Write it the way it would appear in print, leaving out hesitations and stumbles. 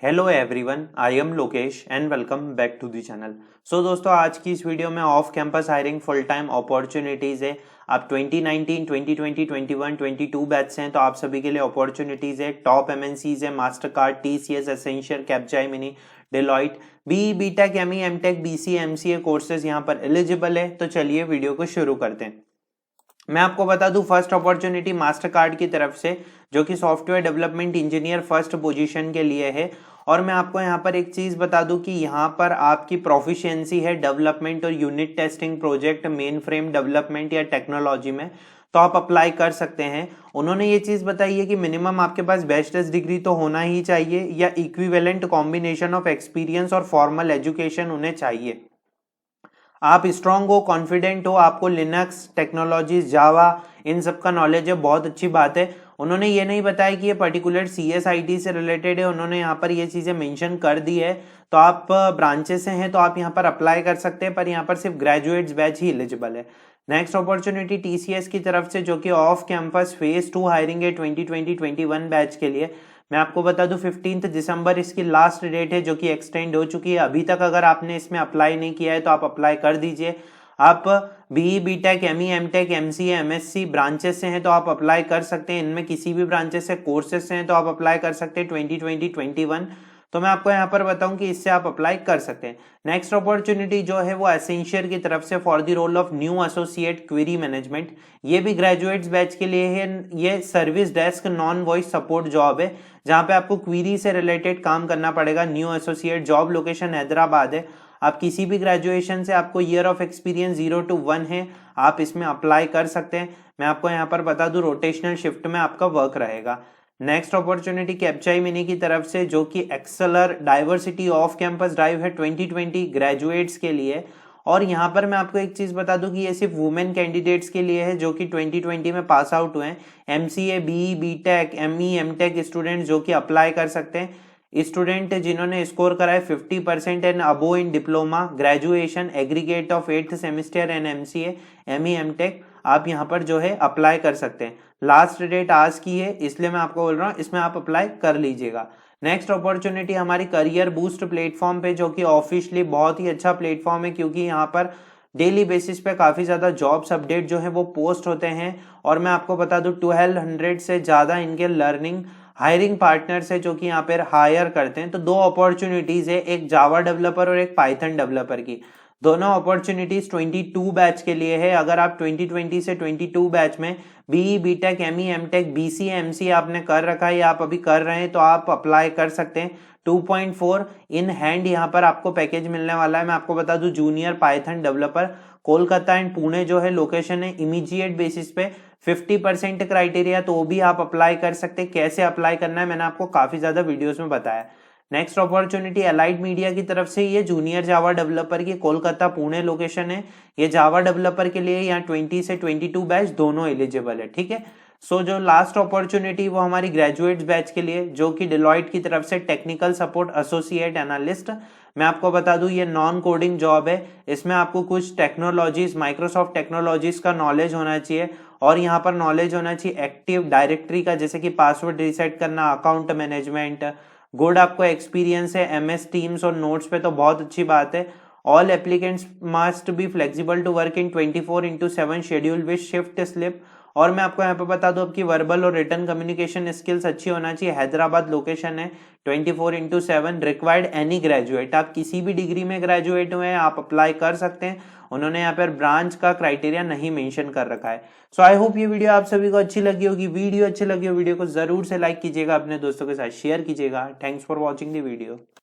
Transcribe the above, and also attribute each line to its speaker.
Speaker 1: Hello everyone, I am Lokesh and welcome back to the channel. So दोस्तों, आज की इस वीडियो में off campus hiring full time opportunities है। आप 2019, 2020, 21, 22 बैच से हैं तो आप सभी के लिए अपॉर्चुनिटीज़ है। टॉप एमएनसीज है Mastercard, TCS, Accenture, Capgemini, Deloitte, BTech, ME, MTech, BCA, MCA courses यहाँ पर एलिजिबल है। तो चलिए वीडियो को शुरू करते हैं। मैं आपको बता दूं, फर्स्ट अपॉर्चुनिटी मास्टरकार्ड की तरफ से, जो कि software development engineer first position के लिए है। और मैं आपको यहाँ पर एक चीज बता दूं कि यहाँ पर आपकी प्रोफिशिएंसी है डेवलपमेंट और unit testing project, main frame development या टेक्नोलॉजी में, तो आप अप्लाई कर सकते हैं। उन्होंने ये चीज बताई है कि मिनिमम आपके पास बैचलर्स डिग्री तो होना ही चाहिए या इक्विवेलेंट कॉम्बिनेशन ऑफ एक्सपीरियंस और फॉर्मल एजुकेशन उन्हें चाहिए। आप स्ट्रांग हो, कॉन्फिडेंट हो, आपको लिनक्स टेक्नोलॉजीज, जावा, इन सब का नॉलेज है, बहुत अच्छी बात है। उन्होंने ये नहीं बताया कि ये पर्टिकुलर सीएसआईटी से रिलेटेड है, उन्होंने यहाँ पर ये चीजें मेंशन कर दी है। तो आप ब्रांचेस से हैं तो आप यहाँ पर अप्लाई कर सकते हैं, पर यहाँ पर सिर्फ ग्रेजुएट्स बैच ही एलिजिबल है। नेक्स्ट अपॉर्चुनिटी टीसीएस की तरफ से, जो कि ऑफ कैंपस फेज 2 हायरिंग है 2020-21 बैच के लिए। मैं आपको बता दूं 15 दिसंबर इसकी लास्ट डेट है, जो कि एक्सटेंड हो चुकी है। अभी तक अगर आपने इसमें अप्लाई नहीं किया है तो आप अप्लाई कर दीजिए। आप BE, BTech, ME, MTech, MCA, MSc branches से हैं तो आप अप्लाई कर सकते हैं। इनमें किसी भी ब्रांचेस से, कोर्सेज से हैं तो आप अप्लाई कर सकते हैं 2020-21। तो मैं आपको यहाँ पर बताऊं कि इससे आप अप्लाई कर सकते हैं। नेक्स्ट अपॉर्चुनिटी जो है वो एसेंशियर की तरफ से for the role of new associate query management. ये भी ग्रेजुएट्स बैच के लिए है। ये service desk non voice support job है, जहां पे आपको क्वेरी से रिलेटेड काम करना पड़ेगा। New associate, job location Hyderabad है। आप किसी भी ग्रेजुएशन से, आपको ईयर ऑफ एक्सपीरियंस 0 to 1 है, आप इसमें अप्लाई कर सकते हैं। मैं आपको यहाँ पर बता दूं, रोटेशनल शिफ्ट में आपका वर्क रहेगा। नेक्स्ट अपॉर्चुनिटी कैप्जेमिनी की तरफ से, जो कि एक्सेलर डाइवर्सिटी ऑफ कैंपस ड्राइव है 2020 ग्रेजुएट्स के लिए। और यहाँ पर मैं आपको एक चीज बता दूं कि ये सिर्फ वुमेन कैंडिडेट्स के लिए है जो कि 2020 में पास आउट हुए हैं। MCA, BE, BTech, ME, MTech student जो कि अप्लाई कर सकते हैं। स्टूडेंट जिन्होंने स्कोर करा है 50% and above in diploma, graduation, aggregate of 8th semester and MCA, ME, MTech, आप यहाँ पर जो है अप्लाई कर सकते हैं। लास्ट डेट आज की है, इसलिए मैं आपको बोल रहा हूँ इसमें आप अप्लाई कर लीजिएगा। नेक्स्ट अपॉर्चुनिटी हमारी करियर बूस्ट प्लेटफॉर्म पे, जो कि ऑफिशियली बहुत ही अच्छा प्लेटफॉर्म है, क्योंकि यहाँ पर डेली बेसिस पे काफी ज्यादा जॉब्स अपडेट जो है वो पोस्ट होते हैं। और मैं आपको बता दूं 1200 से ज्यादा इनके लर्निंग हायरिंग पार्टनर्स है जो कि यहाँ पर हायर करते हैं। तो दो अपॉर्चुनिटीज है, एक जावा डेवलपर और एक पाइथन डेवलपर की। दोनों अपॉर्चुनिटीज 22 बैच के लिए है। अगर आप 2020 से 22 बैच में BE, BTech, ME, MTech, BCA, MCA आपने कर रखा है या आप अभी कर रहे हैं तो आप अप्लाई कर सकते हैं। 2.4 इन हैंड यहाँ पर आपको पैकेज मिलने वाला है। मैं आपको बता दूं, junior Python developer Kolkata and Pune जो है लोकेशन है, इमीडिएट बेसिस पे 50% क्राइटेरिया, तो भी आप अप्लाई कर सकते हैं। कैसे अप्लाई करना है मैंने आपको काफी ज्यादा वीडियोस में बताया। नेक्स्ट अपॉर्चुनिटी अलाइड मीडिया की तरफ से, ये जूनियर जावा डेवलपर की कोलकाता पुणे लोकेशन है। ये जावा डेवलपर के लिए यहाँ 20 से 22 बैच दोनों एलिजिबल है, ठीक है। सो जो लास्ट अपॉर्चुनिटी वो हमारी ग्रेजुएट्स बैच के लिए, जो कि डिलॉइट की तरफ से टेक्निकल सपोर्ट एसोसिएट एनालिस्ट। मैं आपको बता दूं ये नॉन कोडिंग जॉब है। इसमें आपको कुछ टेक्नोलॉजीज, माइक्रोसॉफ्ट टेक्नोलॉजीज का नॉलेज होना चाहिए। और यहाँ पर नॉलेज होना चाहिए एक्टिव डायरेक्टरी का, जैसे कि पासवर्ड रीसेट करना, अकाउंट मैनेजमेंट। गुड आपको एक्सपीरियंस है एमएस टीम्स और नोट्स पे, तो बहुत अच्छी बात है। All applicants must be flexible to work in 24/7 schedule with shift slip. और मैं आपको यहाँ पे बता दूं, आपकी वर्बल और रिटन कम्युनिकेशन स्किल्स अच्छी होना चाहिए। हैदराबाद लोकेशन है, 24/7 रिक्वायर्ड एनी ग्रेजुएट। आप किसी भी डिग्री में ग्रेजुएट हुए हैं आप अप्लाई कर सकते हैं। उन्होंने यहाँ पर ब्रांच का क्राइटेरिया नहीं मेंशन कर रखा है। सो आई होप ये वीडियो आप सभी को अच्छी लगी होगी। वीडियो अच्छी लगी हो वीडियो को जरूर से लाइक कीजिएगा, अपने दोस्तों के साथ शेयर कीजिएगा। Thanks for watching the video.